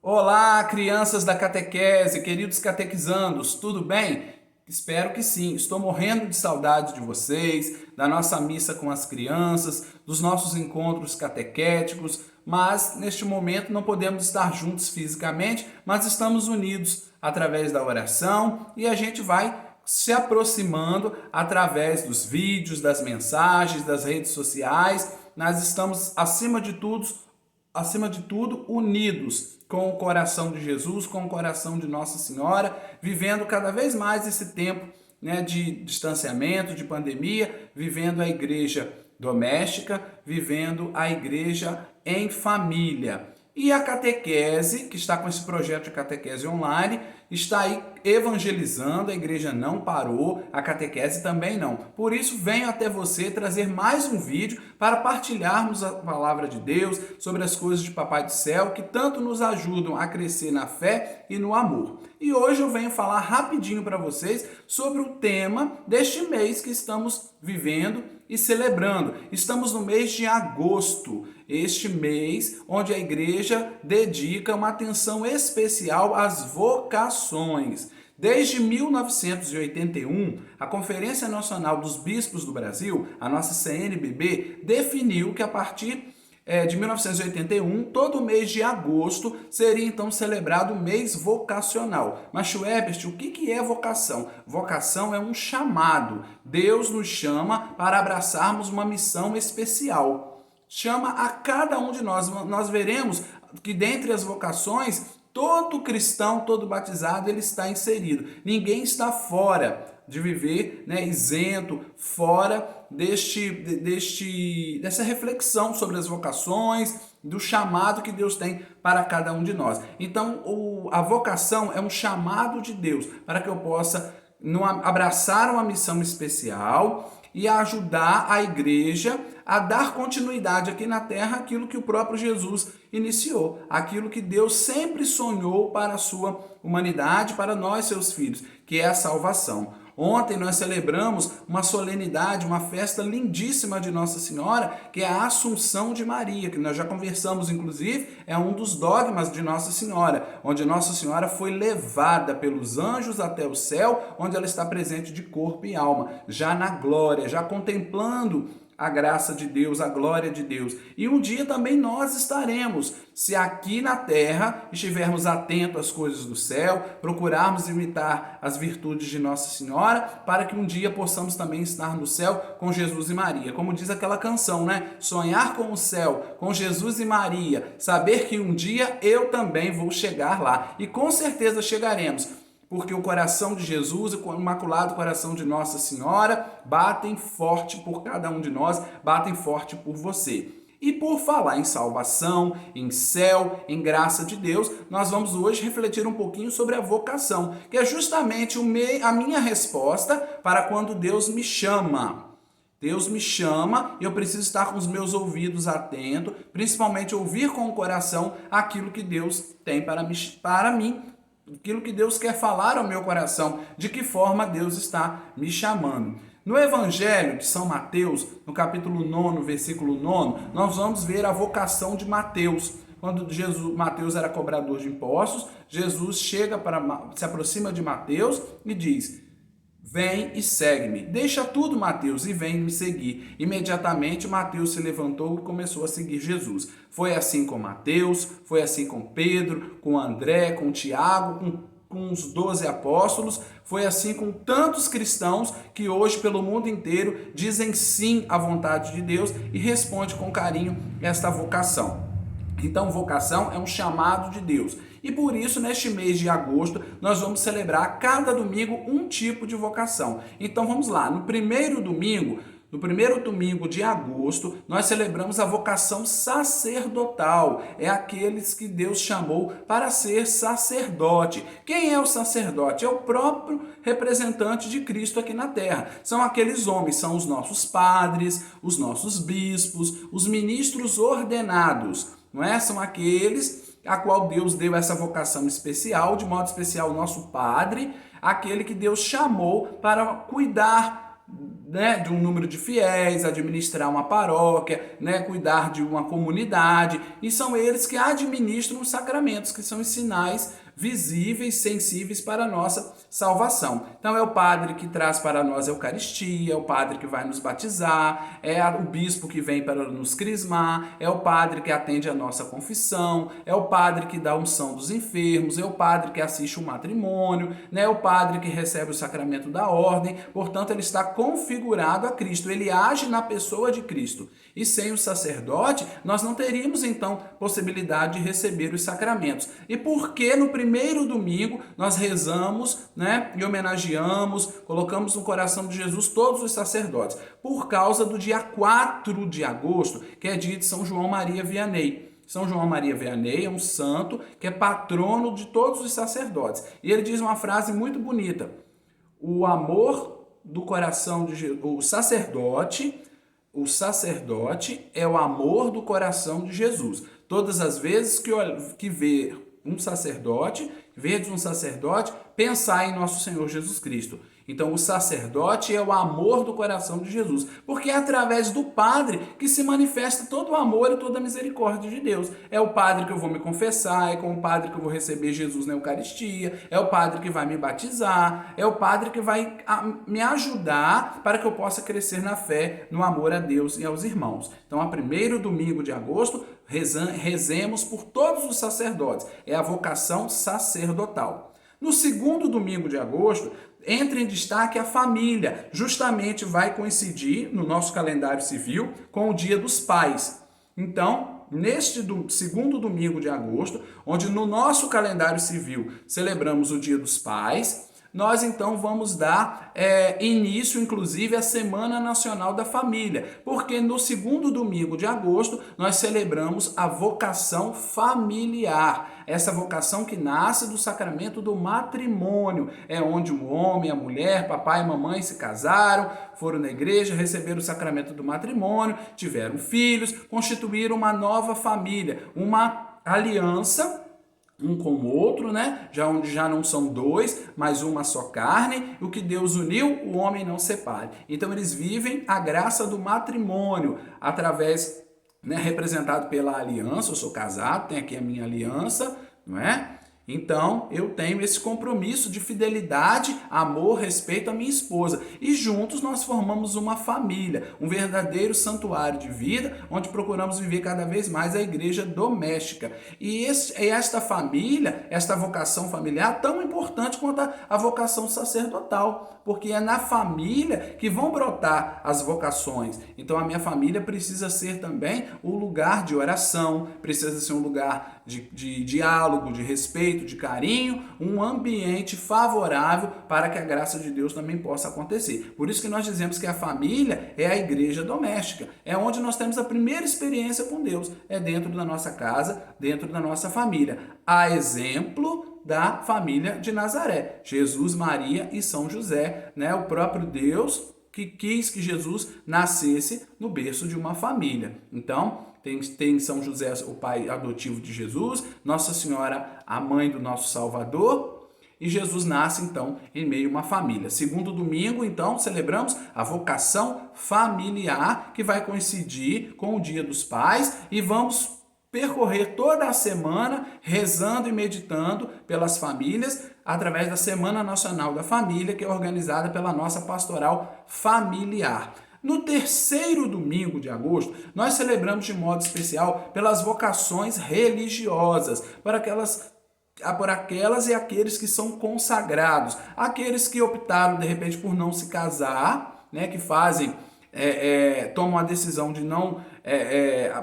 Olá, crianças da catequese, queridos catequizandos, tudo bem? Espero que sim. Estou morrendo de saudade de vocês, da nossa missa com as crianças, dos nossos encontros catequéticos, mas neste momento não podemos estar juntos fisicamente, mas estamos unidos através da oração e a gente vai se aproximando através dos vídeos, das mensagens, das redes sociais. Nós estamos, acima de tudo, unidos com o coração de Jesus, com o coração de Nossa Senhora, vivendo cada vez mais esse tempo, né, de distanciamento, de pandemia, vivendo a igreja doméstica, vivendo a igreja em família. E a catequese, que está com esse projeto de catequese online, está aí evangelizando, a igreja não parou, a catequese também não. Por isso, venho até você trazer mais um vídeo para partilharmos a palavra de Deus sobre as coisas de Papai do Céu, que tanto nos ajudam a crescer na fé e no amor. E hoje eu venho falar rapidinho para vocês sobre o tema deste mês que estamos vivendo e celebrando. Estamos no mês de agosto, este mês onde a igreja dedica uma atenção especial às vocações. Desde 1981, a Conferência Nacional dos Bispos do Brasil, a nossa CNBB, definiu que a partir de 1981, todo mês de agosto seria então celebrado o mês vocacional. Mas, Schwebert, o que é vocação? Vocação é um chamado. Deus nos chama para abraçarmos uma missão especial. Chama a cada um de nós. Nós veremos que dentre as vocações, todo cristão, todo batizado, ele está inserido. Ninguém está fora de viver, né, isento, fora dessa reflexão sobre as vocações, do chamado que Deus tem para cada um de nós. Então, a vocação é um chamado de Deus para que eu possa abraçar uma missão especial e ajudar a igreja a dar continuidade aqui na terra àquilo que o próprio Jesus iniciou, aquilo que Deus sempre sonhou para a sua humanidade, para nós, seus filhos, que é a salvação. Ontem nós celebramos uma solenidade, uma festa lindíssima de Nossa Senhora, que é a Assunção de Maria, que nós já conversamos, inclusive, é um dos dogmas de Nossa Senhora, onde Nossa Senhora foi levada pelos anjos até o céu, onde ela está presente de corpo e alma, já na glória, já contemplando a graça de Deus, a glória de Deus. E um dia também nós estaremos, se aqui na terra estivermos atentos às coisas do céu, procurarmos imitar as virtudes de Nossa Senhora, para que um dia possamos também estar no céu com Jesus e Maria. Como diz aquela canção, né? Sonhar com o céu, com Jesus e Maria, saber que um dia eu também vou chegar lá. E com certeza chegaremos, porque o coração de Jesus e o imaculado coração de Nossa Senhora batem forte por cada um de nós, batem forte por você. E por falar em salvação, em céu, em graça de Deus, nós vamos hoje refletir um pouquinho sobre a vocação, que é justamente a minha resposta para quando Deus me chama. Deus me chama e eu preciso estar com os meus ouvidos atentos, principalmente ouvir com o coração aquilo que Deus tem para mim, aquilo que Deus quer falar ao meu coração, de que forma Deus está me chamando. No Evangelho de São Mateus, no capítulo 9, versículo 9, nós vamos ver a vocação de Mateus. Quando Mateus era cobrador de impostos, Jesus se aproxima de Mateus e diz: vem e segue-me. Deixa tudo, Mateus, e vem me seguir. Imediatamente, Mateus se levantou e começou a seguir Jesus. Foi assim com Mateus, foi assim com Pedro, com André, com Tiago, com os 12 apóstolos. Foi assim com tantos cristãos que hoje, pelo mundo inteiro, dizem sim à vontade de Deus e respondem com carinho esta vocação. Então, vocação é um chamado de Deus. E por isso, neste mês de agosto, nós vamos celebrar cada domingo um tipo de vocação. Então, vamos lá. No primeiro domingo de agosto, nós celebramos a vocação sacerdotal. É aqueles que Deus chamou para ser sacerdote. Quem é o sacerdote? É o próprio representante de Cristo aqui na terra. São aqueles homens, são os nossos padres, os nossos bispos, os ministros ordenados. Não é? São aqueles a qual Deus deu essa vocação especial, de modo especial o nosso Padre, aquele que Deus chamou para cuidar né, de um número de fiéis, administrar uma paróquia, né, cuidar de uma comunidade, e são eles que administram os sacramentos, que são os sinais visíveis, sensíveis para a nossa salvação. Então é o padre que traz para nós a Eucaristia, é o padre que vai nos batizar, é o bispo que vem para nos crismar, é o padre que atende a nossa confissão, é o padre que dá a unção dos enfermos, é o padre que assiste o matrimônio, né, é o padre que recebe o sacramento da ordem. Portanto, ele está configurado a Cristo, ele age na pessoa de Cristo. E sem o sacerdote, nós não teríamos então possibilidade de receber os sacramentos. E por que no primeiro domingo nós rezamos, né, e homenageamos, colocamos no coração de Jesus todos os sacerdotes? Por causa do dia 4 de agosto, que é dia de São João Maria Vianney. São João Maria Vianney é um santo que é patrono de todos os sacerdotes. E ele diz uma frase muito bonita: o amor do coração de Jesus, o sacerdote é o amor do coração de Jesus. Todas as vezes que ver um sacerdote, verdes um sacerdote, pensar em nosso Senhor Jesus Cristo. Então, o sacerdote é o amor do coração de Jesus, porque é através do padre que se manifesta todo o amor e toda a misericórdia de Deus. É o padre que eu vou me confessar, é com o padre que eu vou receber Jesus na Eucaristia, é o padre que vai me batizar, é o padre que vai me ajudar para que eu possa crescer na fé, no amor a Deus e aos irmãos. Então, a primeiro domingo de agosto, rezemos por todos os sacerdotes. É a vocação sacerdotal. No segundo domingo de agosto, entra em destaque a família. Justamente vai coincidir no nosso calendário civil com o Dia dos Pais. Então, neste segundo domingo de agosto, onde no nosso calendário civil celebramos o Dia dos Pais, nós então vamos dar início, inclusive, à Semana Nacional da Família, porque no segundo domingo de agosto nós celebramos a vocação familiar, essa vocação que nasce do sacramento do matrimônio, é onde o homem, a mulher, papai e mamãe se casaram, foram na igreja, receberam o sacramento do matrimônio, tiveram filhos, constituíram uma nova família, uma aliança um com o outro, né? Onde já não são dois, mas uma só carne. O que Deus uniu, o homem não separe. Então eles vivem a graça do matrimônio através, né, representado pela aliança. Eu sou casado, tenho aqui a minha aliança, não é? Então, eu tenho esse compromisso de fidelidade, amor, respeito à minha esposa. E juntos nós formamos uma família, um verdadeiro santuário de vida, onde procuramos viver cada vez mais a igreja doméstica. E esta família, esta vocação familiar, tão importante quanto a vocação sacerdotal, porque é na família que vão brotar as vocações. Então, a minha família precisa ser também um lugar de oração, precisa ser um lugar de diálogo, de respeito, de carinho, um ambiente favorável para que a graça de Deus também possa acontecer. Por isso que nós dizemos que a família é a igreja doméstica, é onde nós temos a primeira experiência com Deus, é dentro da nossa casa, dentro da nossa família. A exemplo da família de Nazaré, Jesus, Maria e São José, né? O próprio Deus que quis que Jesus nascesse no berço de uma família. Então, tem São José, o pai adotivo de Jesus, Nossa Senhora, a mãe do nosso Salvador, e Jesus nasce, então, em meio a uma família. Segundo domingo, então, celebramos a vocação familiar, que vai coincidir com o Dia dos Pais, e vamos percorrer toda a semana rezando e meditando pelas famílias, através da Semana Nacional da Família, que é organizada pela nossa pastoral familiar. No terceiro domingo de agosto, nós celebramos de modo especial pelas vocações religiosas, por aquelas e aqueles que são consagrados, aqueles que optaram de repente por não se casar, né, que tomam a decisão de não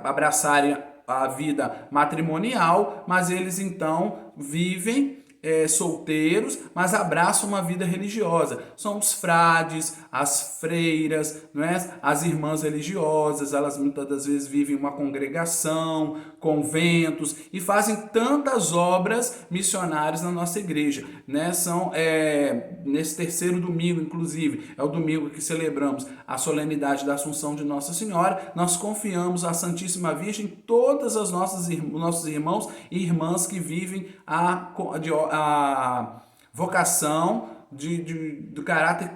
abraçarem a vida matrimonial, mas eles então vivem solteiros, mas abraçam uma vida religiosa. São os frades, as freiras, não é? As irmãs religiosas, elas muitas das vezes vivem uma congregação, conventos e fazem tantas obras missionárias na nossa igreja, né? São nesse terceiro domingo, inclusive, é o domingo que celebramos a solenidade da Assunção de Nossa Senhora. Nós confiamos à Santíssima Virgem todas as nossos irmãos e irmãs que vivem a vocação do caráter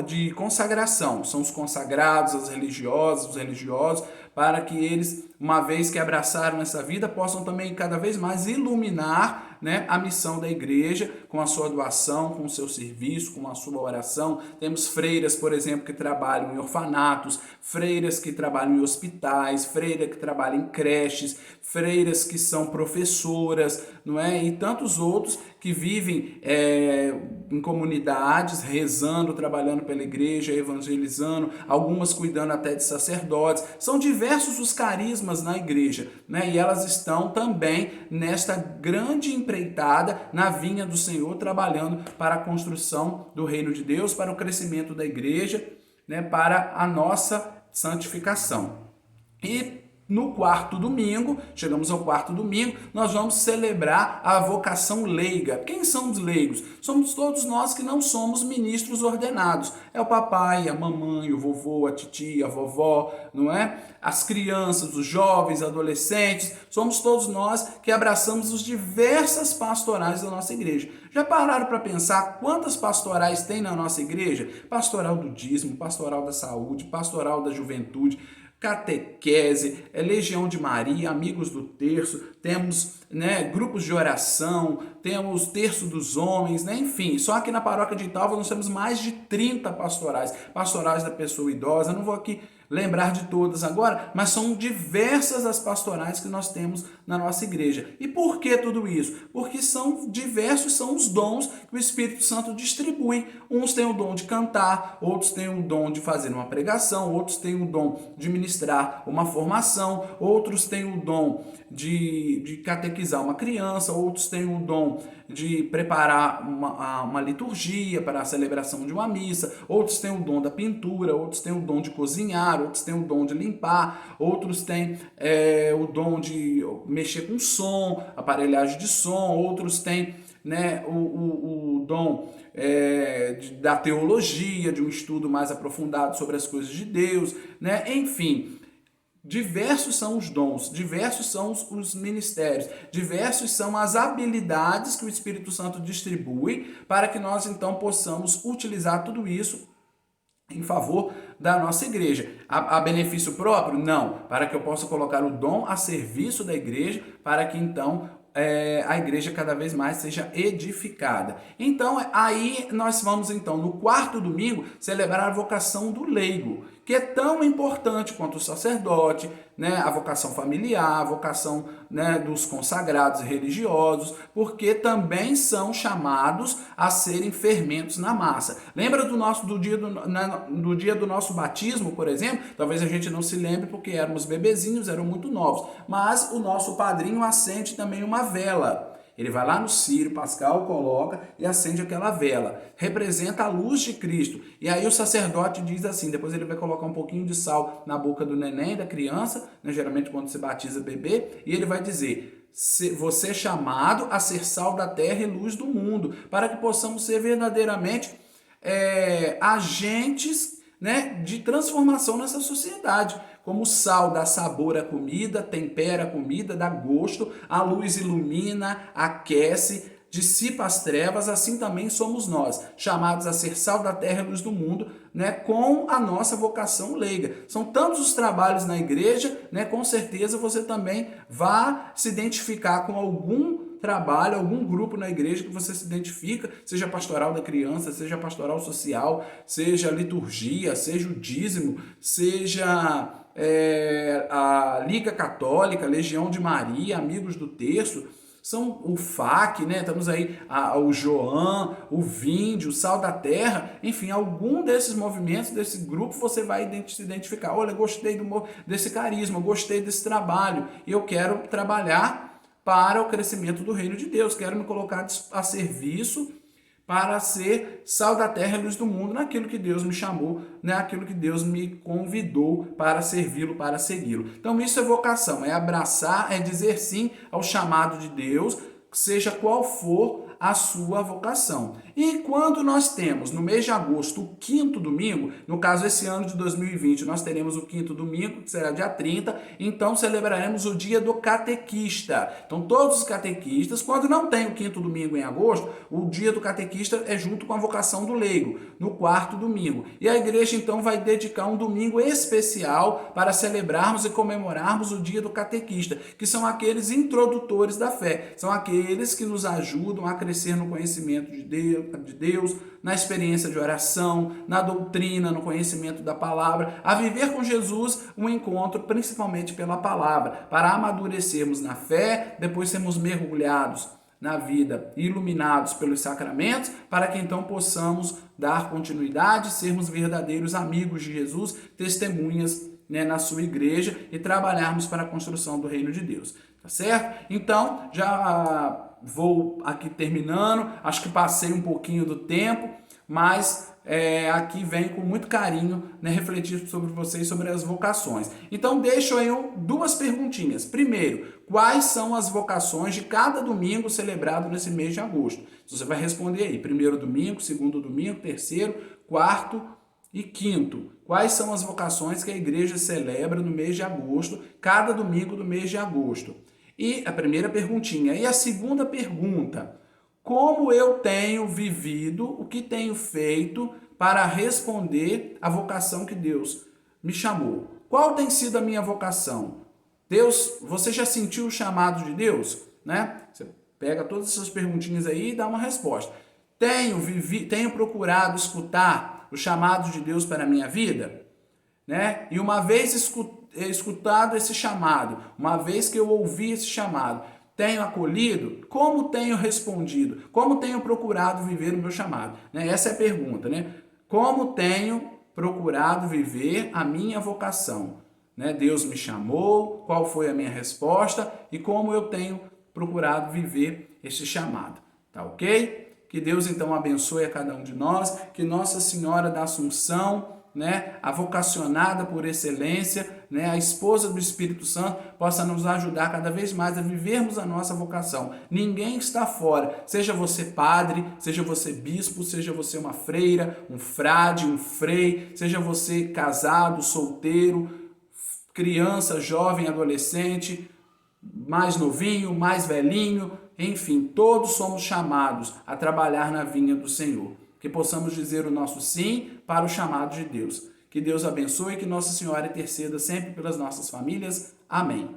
de consagração, são os consagrados, as religiosas, os religiosos, para que eles, uma vez que abraçaram essa vida, possam também cada vez mais iluminar, né, a missão da igreja com a sua doação, com o seu serviço, com a sua oração. Temos freiras, por exemplo, que trabalham em orfanatos, freiras que trabalham em hospitais, freira que trabalham em creches, freiras que são professoras, não é? E tantos outros que vivem em comunidades, rezando, trabalhando pela igreja, evangelizando, algumas cuidando até de sacerdotes. São diversos os carismas na igreja, né? E elas estão também nesta grande empreitada na vinha do Senhor, trabalhando para a construção do reino de Deus, para o crescimento da igreja, né? Para a nossa santificação. E no quarto domingo, chegamos ao quarto domingo, nós vamos celebrar a vocação leiga. Quem são os leigos? Somos todos nós que não somos ministros ordenados. É o papai, a mamãe, o vovô, a titia, a vovó, não é? As crianças, os jovens, adolescentes, somos todos nós que abraçamos as diversas pastorais da nossa igreja. Já pararam para pensar quantas pastorais tem na nossa igreja? Pastoral do dízimo, pastoral da saúde, pastoral da juventude, catequese, Legião de Maria, Amigos do Terço, temos, né, grupos de oração, temos Terço dos Homens, né, enfim, só aqui na paróquia de Italva nós temos mais de 30 pastorais da pessoa idosa. Eu não vou aqui lembrar de todas agora, mas são diversas as pastorais que nós temos na nossa igreja. E por que tudo isso? Porque são diversos, são os dons que o Espírito Santo distribui. Uns têm o dom de cantar, outros têm o dom de fazer uma pregação, outros têm o dom de ministrar uma formação, outros têm o dom de catequizar uma criança, outros têm o dom de preparar uma liturgia para a celebração de uma missa, outros têm o dom da pintura, outros têm o dom de cozinhar, outros têm o dom de limpar, outros têm o dom de mexer com som, aparelhagem de som, outros têm, né, o dom da teologia, de um estudo mais aprofundado sobre as coisas de Deus, né? Enfim, diversos são os dons, diversos são os ministérios, diversos são as habilidades que o Espírito Santo distribui para que nós então possamos utilizar tudo isso em favor da nossa igreja. A benefício próprio? Não. Para que eu possa colocar o dom a serviço da igreja, para que então a igreja cada vez mais seja edificada. Então, aí nós vamos então no quarto domingo celebrar a vocação do leigo, que é tão importante quanto o sacerdote, né, a vocação familiar, a vocação, né, dos consagrados religiosos, porque também são chamados a serem fermentos na massa. Lembra do dia do nosso batismo, por exemplo? Talvez a gente não se lembre porque éramos bebezinhos, eram muito novos, mas o nosso padrinho acende também uma vela. Ele vai lá no círio pascal, coloca e acende aquela vela. Representa a luz de Cristo. E aí o sacerdote diz assim, depois ele vai colocar um pouquinho de sal na boca do neném, da criança, né, geralmente quando se batiza bebê, e ele vai dizer: você é chamado a ser sal da terra e luz do mundo, para que possamos ser verdadeiramente agentes, né, de transformação nessa sociedade. Como o sal dá sabor à comida, tempera a comida, dá gosto, a luz ilumina, aquece, dissipa as trevas, assim também somos nós, chamados a ser sal da terra e luz do mundo, né, com a nossa vocação leiga. São tantos os trabalhos na igreja, né, com certeza você também vai se identificar com algum trabalho, algum grupo na igreja que você se identifica, seja pastoral da criança, seja pastoral social, seja liturgia, seja o dízimo, seja a Liga Católica, Legião de Maria, Amigos do Terço, são o FAC, né? Estamos aí o Joan, o Vinde, o Sal da Terra, enfim, algum desses movimentos, desse grupo, você vai se identificar. Olha, gostei desse carisma, gostei desse trabalho, e eu quero trabalhar para o crescimento do reino de Deus, quero me colocar a serviço para ser sal da terra e luz do mundo, naquilo que Deus me chamou, naquilo que Deus me convidou para servi-lo, para segui-lo. Então isso é vocação, é abraçar, é dizer sim ao chamado de Deus, seja qual for a sua vocação. E quando nós temos no mês de agosto o quinto domingo, no caso esse ano de 2020, nós teremos o quinto domingo, que será dia 30, então celebraremos o dia do catequista. Então todos os catequistas, quando não tem o quinto domingo em agosto, o dia do catequista é junto com a vocação do leigo, no quarto domingo. E a igreja então vai dedicar um domingo especial para celebrarmos e comemorarmos o dia do catequista, que são aqueles introdutores da fé, são aqueles que nos ajudam a crescer no conhecimento de Deus, na experiência de oração, na doutrina, no conhecimento da palavra, a viver com Jesus um encontro principalmente pela palavra, para amadurecermos na fé, depois sermos mergulhados na vida, iluminados pelos sacramentos, para que então possamos dar continuidade, sermos verdadeiros amigos de Jesus, testemunhas, né, na sua igreja e trabalharmos para a construção do reino de Deus. Tá certo? Então, já vou aqui terminando, acho que passei um pouquinho do tempo, mas aqui vem com muito carinho, né, refletir sobre vocês, sobre as vocações. Então deixo aí duas perguntinhas. Primeiro, quais são as vocações de cada domingo celebrado nesse mês de agosto? Você vai responder aí, primeiro domingo, segundo domingo, terceiro, quarto e quinto. Quais são as vocações que a igreja celebra no mês de agosto, cada domingo do mês de agosto? E a primeira perguntinha. E a segunda pergunta: como eu tenho vivido, o que tenho feito para responder à vocação que Deus me chamou? Qual tem sido a minha vocação? Deus, você já sentiu o chamado de Deus? Né? Você pega todas essas perguntinhas aí e dá uma resposta. Tenho procurado escutar o chamado de Deus para a minha vida? Né? E uma vez escutado esse chamado, uma vez que eu ouvi esse chamado, tenho acolhido? Como tenho respondido? Como tenho procurado viver o meu chamado? Né? Essa é a pergunta, né? Como tenho procurado viver a minha vocação? Né? Deus me chamou, qual foi a minha resposta e como eu tenho procurado viver esse chamado? Tá ok? Que Deus então abençoe a cada um de nós, que Nossa Senhora da Assunção, né, a vocacionada por excelência, né, a esposa do Espírito Santo, possa nos ajudar cada vez mais a vivermos a nossa vocação. Ninguém está fora, seja você padre, seja você bispo, seja você uma freira, um frade, um frei, seja você casado, solteiro, criança, jovem, adolescente, mais novinho, mais velhinho, enfim, todos somos chamados a trabalhar na vinha do Senhor. Que possamos dizer o nosso sim para o chamado de Deus. Que Deus abençoe e que Nossa Senhora interceda sempre pelas nossas famílias. Amém.